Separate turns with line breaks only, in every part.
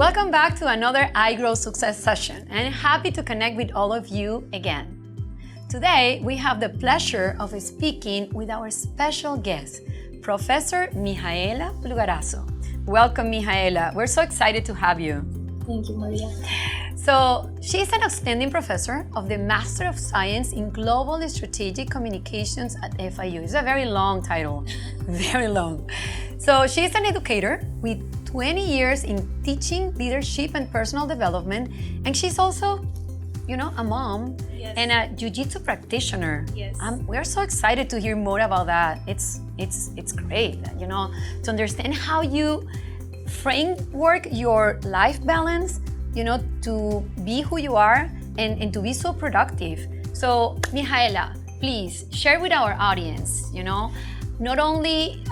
Welcome back to another iGrowSuccess session, and I'm happy to connect with all of you again. Today, we have the pleasure of speaking with our special guest, Professor Mihaela Plugarasu. Welcome, Mihaela. We're so excited to have you.
Thank you, Maria.
So, she's an outstanding professor of the Master of Science in Global and Strategic Communications at FIU. It's a very long title, very long. So, she's an educator with 20 years in teaching, leadership, and personal development. And she's also, a mom and a jiu-jitsu practitioner.
Yes.
We're so excited to hear more about that. It's great, to understand how you framework your life balance, to be who you are and to be so productive. So, Mihaela, please share with our audience, not only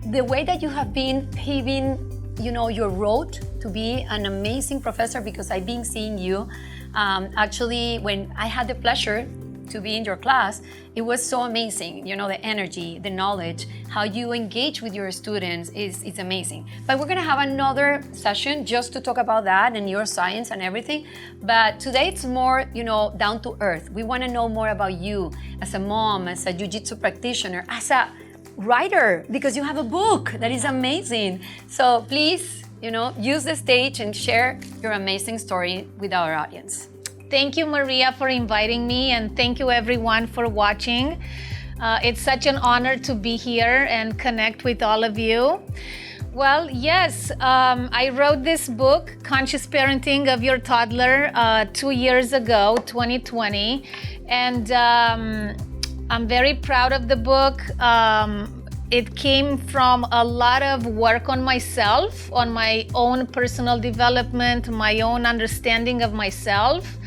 the way that you have been paving your road to be an amazing professor, because I've been seeing you. Actually, when I had the pleasure to be in your class, it was so amazing. The energy, the knowledge, how you engage with your students is amazing. But we're gonna have another session just to talk about that and your science and everything. But today it's more, down to earth. We wanna know more about you as a mom, as a jiu-jitsu practitioner, as a writer, because you have a book that is amazing. So please, use the stage and share your amazing story with our audience.
Thank you, Maria, for inviting me, and thank you everyone for watching. It's such an honor to be here and connect with all of you. Well, yes, I wrote this book, Conscious Parenting of Your Toddler, 2 years ago, 2020, and I'm very proud of the book. It came from a lot of work on myself, on my own personal development, my own understanding of myself,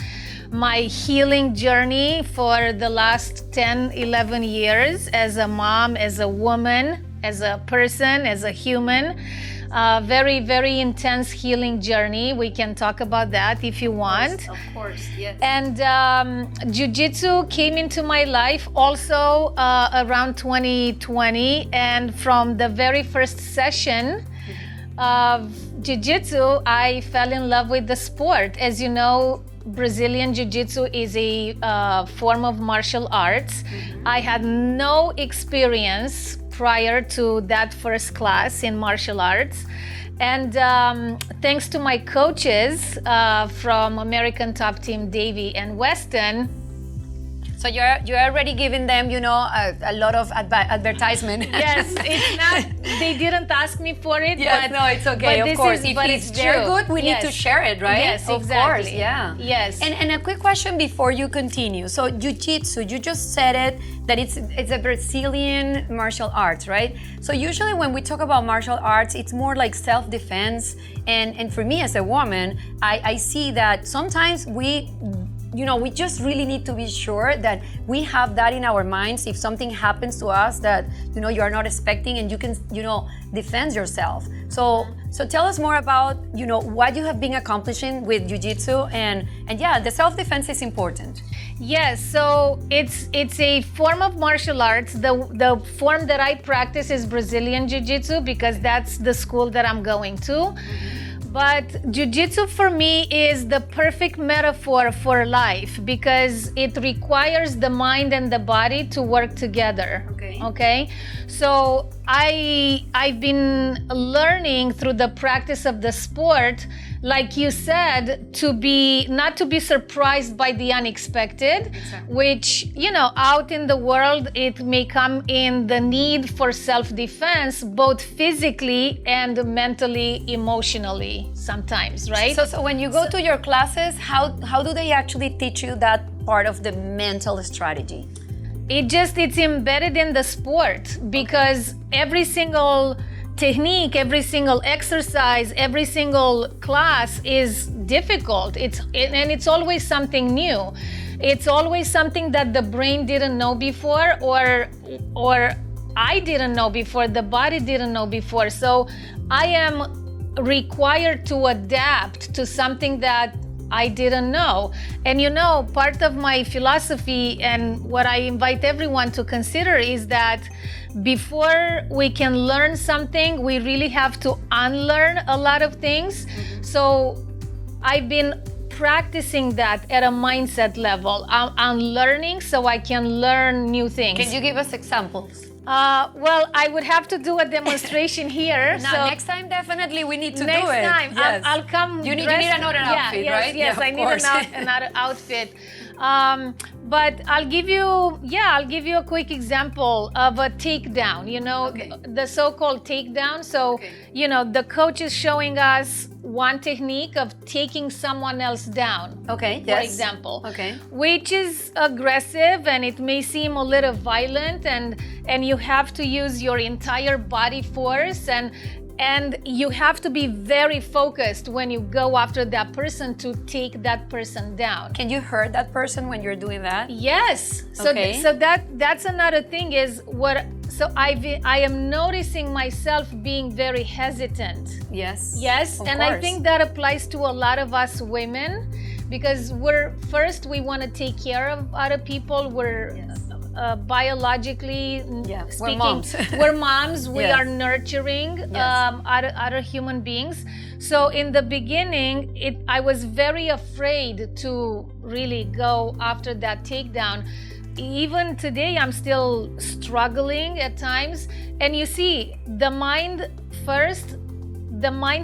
my healing journey for the last 10, 11 years as a mom, as a woman, as a person, as a human. Very, very intense healing journey. We can talk about that if you want.
Of course, yes.
And jiu-jitsu came into my life also around 2020. And from the very first session of jiu-jitsu, I fell in love with the sport. As you know, Brazilian jiu-jitsu is a form of martial arts. Mm-hmm. I had no experience prior to that first class in martial arts. And thanks to my coaches from American Top Team, Davey and Weston.
So you're already giving them, a lot of advertisement.
Yes, it's not, they didn't ask me for it.
Yes, no, it's okay, of course. If it's very good, we need to share it, right?
Yes,
of
exactly.
Course, yeah.
Yes.
And a quick question before you continue. So jiu-jitsu, you just said it, that it's a Brazilian martial arts, right? So usually when we talk about martial arts, it's more like self-defense. And for me as a woman, I see that sometimes we just really need to be sure that we have that in our minds if something happens to us that, you are not expecting, and you can, defend yourself. So tell us more about, what you have been accomplishing with jiu-jitsu, and yeah, the self-defense is important.
Yes, so it's a form of martial arts. The form that I practice is Brazilian jiu-jitsu because that's the school that I'm going to. Mm-hmm. But jiu-jitsu for me is the perfect metaphor for life because it requires the mind and the body to work together. Okay? So I've been learning through the practice of the sport, like you said, not to be surprised by the unexpected, exactly. Which, out in the world, it may come in the need for self-defense, both physically and mentally, emotionally, sometimes, right?
So when you go to your classes, how do they actually teach you that part of the mental strategy?
It's embedded in the sport because every single technique, every single exercise, every single class is difficult. It's always something new. It's always something that the brain didn't know before, or I didn't know before, the body didn't know before. So I am required to adapt to something that I didn't know. And part of my philosophy and what I invite everyone to consider is that before we can learn something, we really have to unlearn a lot of things. Mm-hmm. So I've been practicing that at a mindset level. I'm learning so I can learn new things.
Can you give us examples?
Well, I would have to do a demonstration here.
Now,
so
next time, definitely we need to do it.
next time,
Yes.
I'll come.
You need
dressed-
another outfit, right?
Yes,
Yeah,
I
of
need
course.
another outfit. But I'll give you a quick example of a takedown. You know,
Okay.
the so-called takedown. So,
Okay.
you know, the coach is showing us one technique of taking someone else down.
Okay,
For
yes.
example,
Okay.
which is aggressive and it may seem a little violent, and you have to use your entire body force, and you have to be very focused when you go after that person to take that person down.
Can you hurt that person when you're doing that?
Yes. So
Okay.
so that's another thing is what. So I am noticing myself being very hesitant.
Yes.
Yes,
of
and I
course.
think that applies to a lot of us women, because we want to take care of other people. We're biologically
Yeah, we're
speaking,
moms.
we're moms. We
Yes.
are nurturing
Yes.
other human beings. So in the beginning, I was very afraid to really go after that takedown. Even today, I'm still struggling at times. And you see, the mind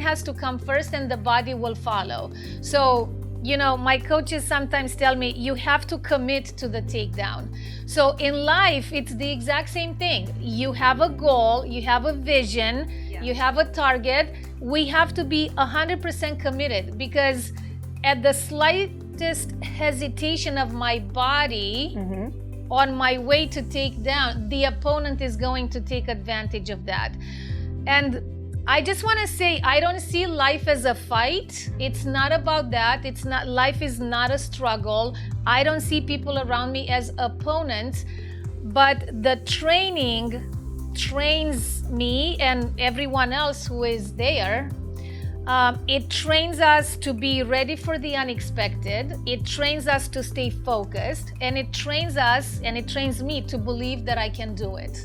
has to come first and the body will follow. So, you know, my coaches sometimes tell me, you have to commit to the takedown. So in life, it's the exact same thing. You have a goal, you have a vision, you have a target. We have to be 100% committed, because at the slightest hesitation of my body, on my way to take down, the opponent is going to take advantage of that. And I just want to say, I don't see life as a fight. It's not about that. Life is not a struggle. I don't see people around me as opponents, but the training trains me and everyone else who is there. It trains us to be ready for the unexpected. It trains us to stay focused, and it trains us and it trains me to believe that I can do it.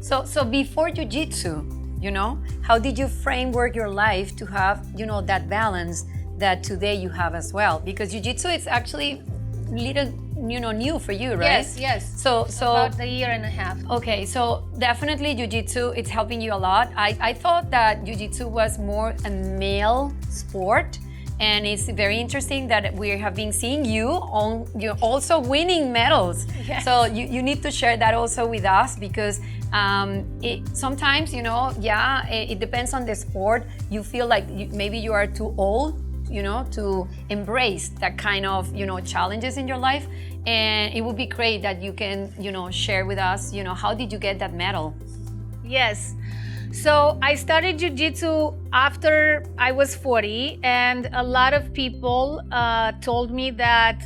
So before jiu-jitsu, you know, how did you framework your life to have, you know, that balance that today you have as well? Because jiu-jitsu is actually little, you know, new for you, right?
Yes.
So
About a year and a half.
okay, so definitely jiu-jitsu, it's helping you a lot. I thought that jiu-jitsu was more a male sport, and it's very interesting that we have been seeing you're also winning medals.
Yes.
So you need to share that also with us, because sometimes, you know, it depends on the sport. You feel like maybe you are too old, you know, to embrace that kind of, you know, challenges in your life. And it would be great that you can, you know, share with us, you know, how did you get that medal?
Yes. So I started jiu-jitsu after I was 40, and a lot of people told me that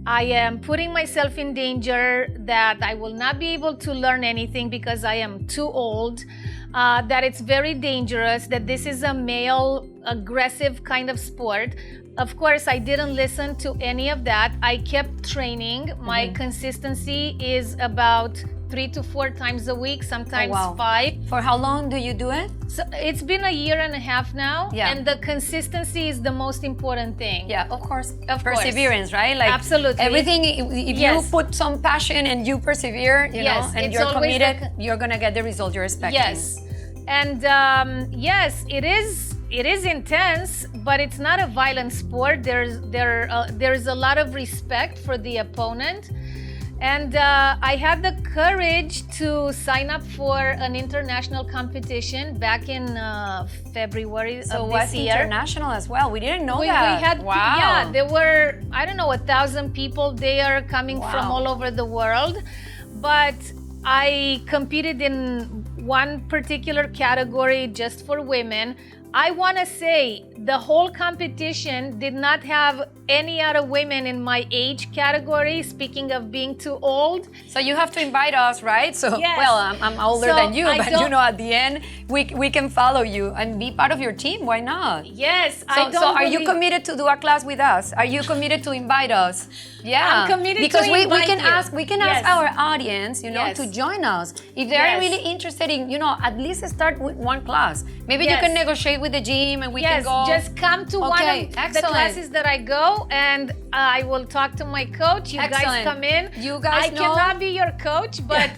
I am putting myself in danger, that I will not be able to learn anything because I am too old, that it's very dangerous, that this is a male aggressive kind of sport. Of course, I didn't listen to any of that. I kept training. My consistency is about 3 to 4 times a week, sometimes 5.
For how long do you do it?
So it's been a year and a half now, and the consistency is the most important thing.
Yeah, of course.
Of course.
Perseverance, right? Like
Absolutely.
Everything, if you put some passion and you persevere, you know, and you're committed, you're gonna get the result you're expecting.
Yes. And yes, it is intense, but it's not a violent sport. There's a lot of respect for the opponent. And I had the courage to sign up for an international competition back in February of this year.
So what's international as well? We didn't know that.
We had, yeah, there were, I don't know, 1,000 people there coming from all over the world. But I competed in one particular category just for women. I want to say the whole competition did not have any other women in my age category, speaking of being too old.
So you have to invite us, right? So,
yes.
Well, I'm older than you, but you know, at the end, we can follow you and be part of your team. Why not?
Yes.
So are you committed to do a class with us? Are you committed to invite us? Yeah.
I'm committed
because
to invite
we can
you.
ask our audience, you know, to join us. If they're really interested in, you know, at least start with one class. Maybe you can negotiate with the gym and we can
Yes,
go?
just come to one
Okay,
of the
excellent.
classes that I go, and I will talk to my coach. You guys
Excellent.
come in.
You guys
I
know-
cannot be your coach, but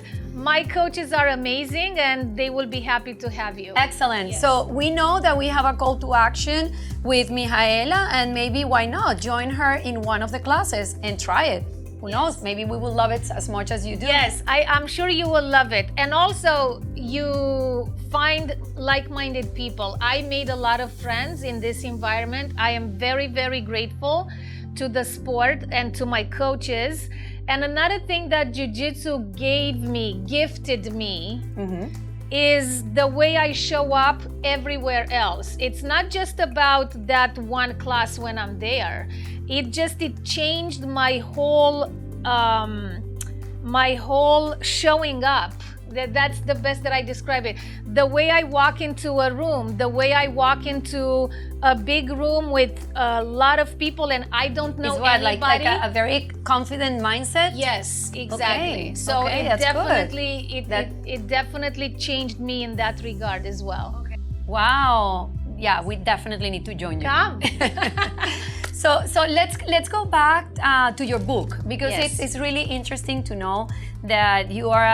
my coaches are amazing, and they will be happy to have you.
Excellent.
Yes.
So we know that we have a call to action with Mihaela, and maybe why not join her in one of the classes and try it? Who knows? Maybe we will love it as much as you do.
Yes, I'm sure you will love it. And also, you find like-minded people. I made a lot of friends in this environment. I am very, very grateful to the sport and to my coaches. And another thing that jiu-jitsu gifted me, is the way I show up everywhere else. It's not just about that one class when I'm there. It changed my whole showing up. That's the best that I describe it. The way I walk into a room, the way I walk into a big room with a lot of people and I don't know
Is what,
anybody.
like a very confident mindset?
Yes, exactly.
Okay.
So
Okay,
it
that's
definitely
good.
it definitely changed me in that regard as well. Okay.
Wow. Yeah, we definitely need to join you.
Come.
So let's go back to your book, because
Yes.
it's really interesting to know that you are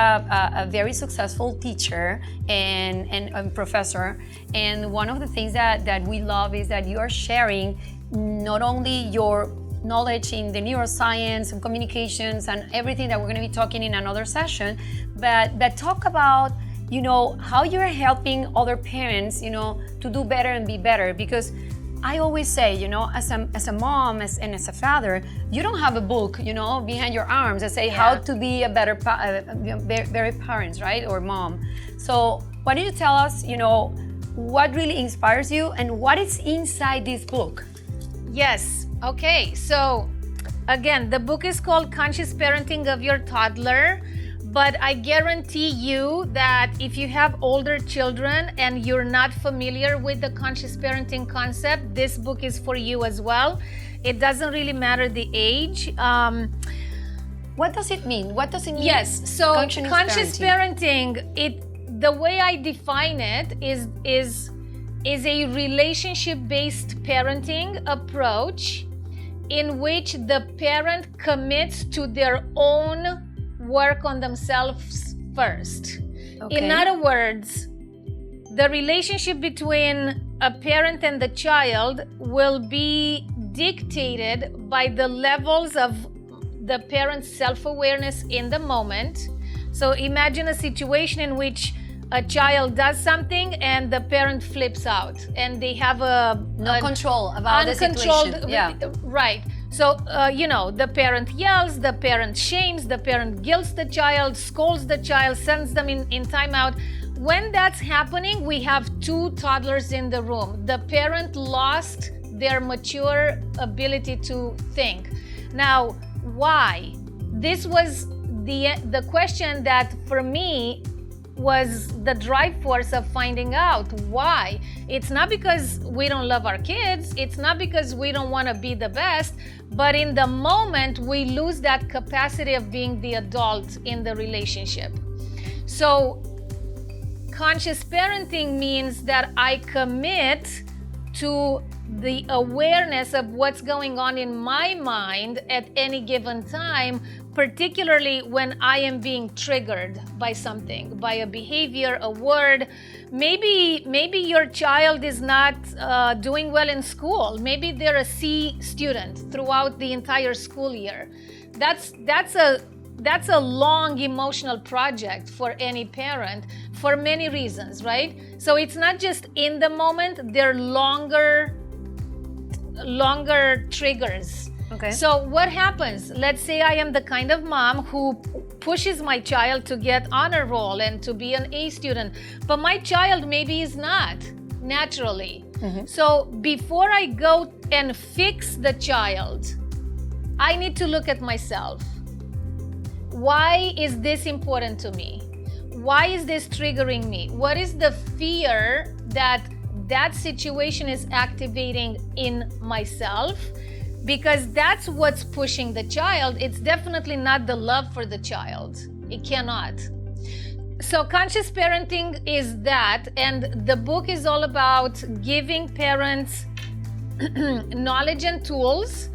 a very successful teacher and professor. And one of the things that we love is that you are sharing not only your knowledge in the neuroscience and communications and everything that we're going to be talking in another session, but talk about, you know, how you're helping other parents, you know, to do better and be better. Because I always say, you know, as a mom and as a father, you don't have a book, you know, behind your arms that say how to be a better very parents, right, or mom. So why don't you tell us, you know, what really inspires you and what is inside this book?
Yes. Okay. So again, the book is called Conscious Parenting of Your Toddler. But I guarantee you that if you have older children and you're not familiar with the conscious parenting concept, this book is for you as well. It doesn't really matter the age.
What does it mean? What does it mean?
Yes, so conscious
parenting,
the way I define it is a relationship-based parenting approach in which the parent commits to their own work on themselves first.
Okay.
In other words, the relationship between a parent and the child will be dictated by the levels of the parent's self-awareness in the moment. So imagine a situation in which a child does something and the parent flips out and they have
no control about the situation. Yeah.
Right. So, you know, the parent yells, the parent shames, the parent guilts the child, scolds the child, sends them in timeout. When that's happening, we have two toddlers in the room. The parent lost their mature ability to think. Now, why? This was the question that for me was the drive force of finding out why. It's not because we don't love our kids, it's not because we don't want to be the best, but in the moment we lose that capacity of being the adult in the relationship. So conscious parenting means that I commit to the awareness of what's going on in my mind at any given time, particularly when I am being triggered by something, by a behavior, a word. Maybe your child is not doing well in school. Maybe they're a C student throughout the entire school year. That's a long emotional project for any parent for many reasons, right? So it's not just in the moment, they're longer triggers.
Okay.
So what happens? Let's say I am the kind of mom who pushes my child to get honor roll and to be an A student, but my child maybe is not naturally. Mm-hmm. So before I go and fix the child, I need to look at myself. Why is this important to me? Why is this triggering me? What is the fear that situation is activating in myself? Because that's what's pushing the child. It's definitely not the love for the child. It cannot. So conscious parenting is that, and the book is all about giving parents knowledge and tools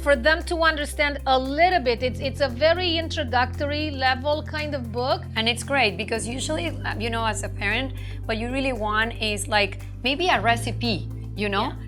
for them to understand a little bit. It's a very introductory level kind of book.
And it's great because usually, as a parent, what you really want is like maybe a recipe,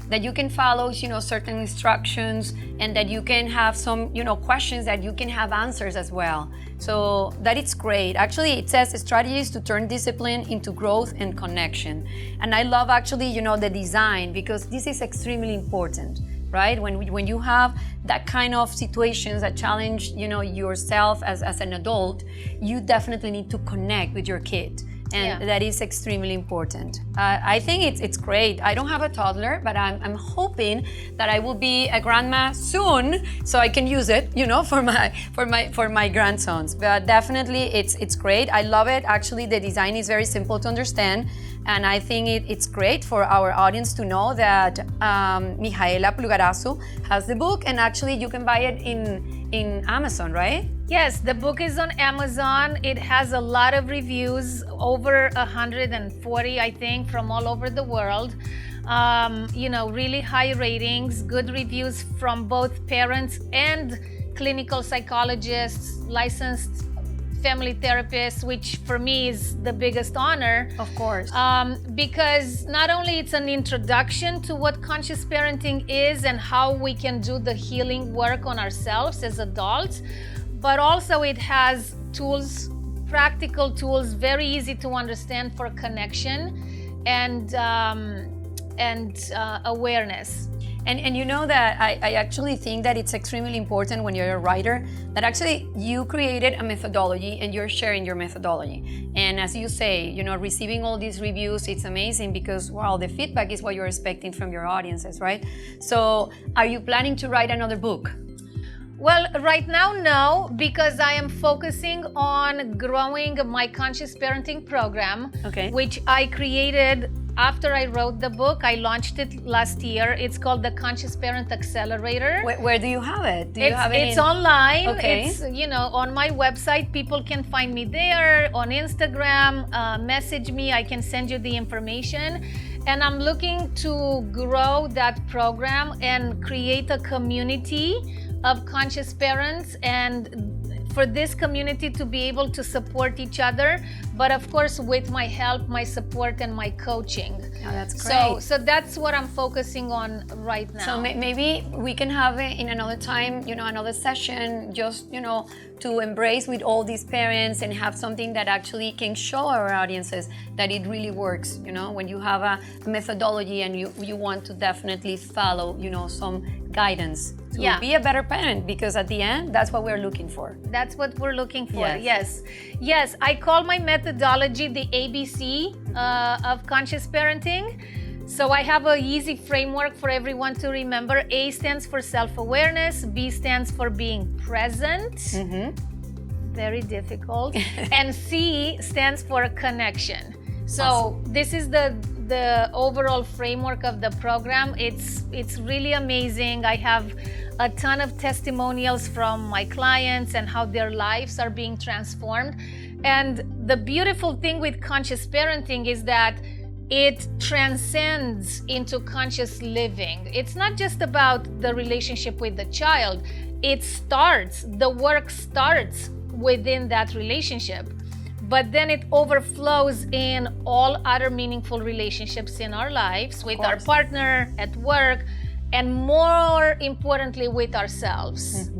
that you can follow, certain instructions, and that you can have some, questions that you can have answers as well. So that it's great. Actually, it says strategies to turn discipline into growth and connection. And I love actually, the design, because this is extremely important, right? When you have that kind of situations that challenge, yourself as an adult, you definitely need to connect with your kid. And that is extremely important. I think it's great. I don't have a toddler, but I'm hoping that I will be a grandma soon, so I can use it, for my grandsons. But definitely, it's great. I love it. Actually, the design is very simple to understand, and I think it's great for our audience to know that Mihaela Plugarasu has the book, and actually you can buy it in Amazon, right?
Yes, the book is on Amazon. It has a lot of reviews, over 140, I think, from all over the world. Really high ratings, good reviews from both parents and clinical psychologists, licensed family therapists, which for me is the biggest honor.
Of course.
Because not only it's an introduction to what conscious parenting is and how we can do the healing work on ourselves as adults, but also it has tools, practical tools, very easy to understand for connection and awareness.
And you know that I actually think that it's extremely important when you're a writer that actually you created a methodology and you're sharing your methodology. And as you say, receiving all these reviews, it's amazing because, wow, the feedback is what you're expecting from your audiences, right? So are you planning to write another book?
Well, right now, no, because I am focusing on growing my Conscious Parenting Program, which I created after I wrote the book. I launched it last year. It's called the Conscious Parent Accelerator.
Where do you have it?
It's online. It's, on my website. People can find me there, on Instagram, message me. I can send you the information. And I'm looking to grow that program and create a community of conscious parents, and for this community to be able to support each other, but of course with my help, my support, and my coaching.
Oh, that's great.
So that's what I'm focusing on right now.
So maybe we can have it in another time, another session, just, to embrace with all these parents and have something that actually can show our audiences that it really works, when you have a methodology and you want to definitely follow, some guidance to be a better parent, because at the end, that's what we're looking for.
That's what we're looking for, yes. I call my methodology the ABC of conscious parenting. So I have an easy framework for everyone to remember. A stands for self-awareness, B stands for being present, very difficult, and C stands for connection. So this is the overall framework of the program. It's really amazing. I have a ton of testimonials from my clients and how their lives are being transformed. And the beautiful thing with conscious parenting is that it transcends into conscious living. It's not just about the relationship with the child. The work starts within that relationship, but then it overflows in all other meaningful relationships in our lives, with our partner, at work, and more importantly, with ourselves.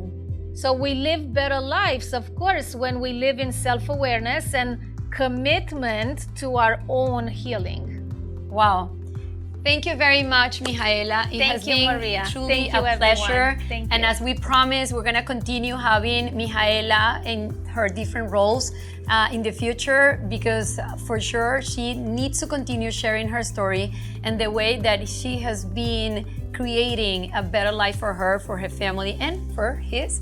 So we live better lives, of course, when we live in self-awareness and commitment to our own healing.
Wow. Thank you very much, Mihaela. It has been
Maria.
Truly a pleasure. And as we promised, we're going to continue having Mihaela in her different roles in the future, because for sure she needs to continue sharing her story and the way that she has been creating a better life for her, for her family, and for his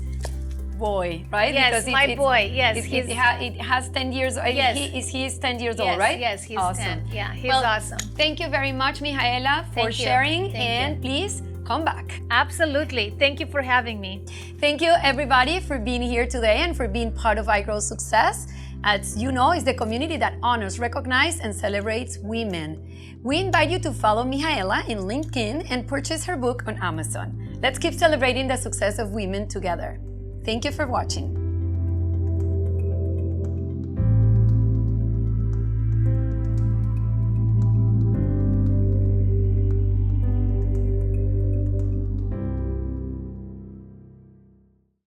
boy, right?
Yes,
because
my boy. Yes,
it has 10 years.
Yes.
He's 10 years old, right?
Yes, he's
awesome.
10. Yeah, he's awesome.
Thank you very much, Mihaela, for sharing. And please come back.
Absolutely. Thank you for having me.
Thank you, everybody, for being here today and for being part of iGrowSuccess. as you know, is the community that honors, recognizes, and celebrates women. We invite you to follow Mihaela in LinkedIn and purchase her book on Amazon. Let's keep celebrating the success of women together. Thank you for watching.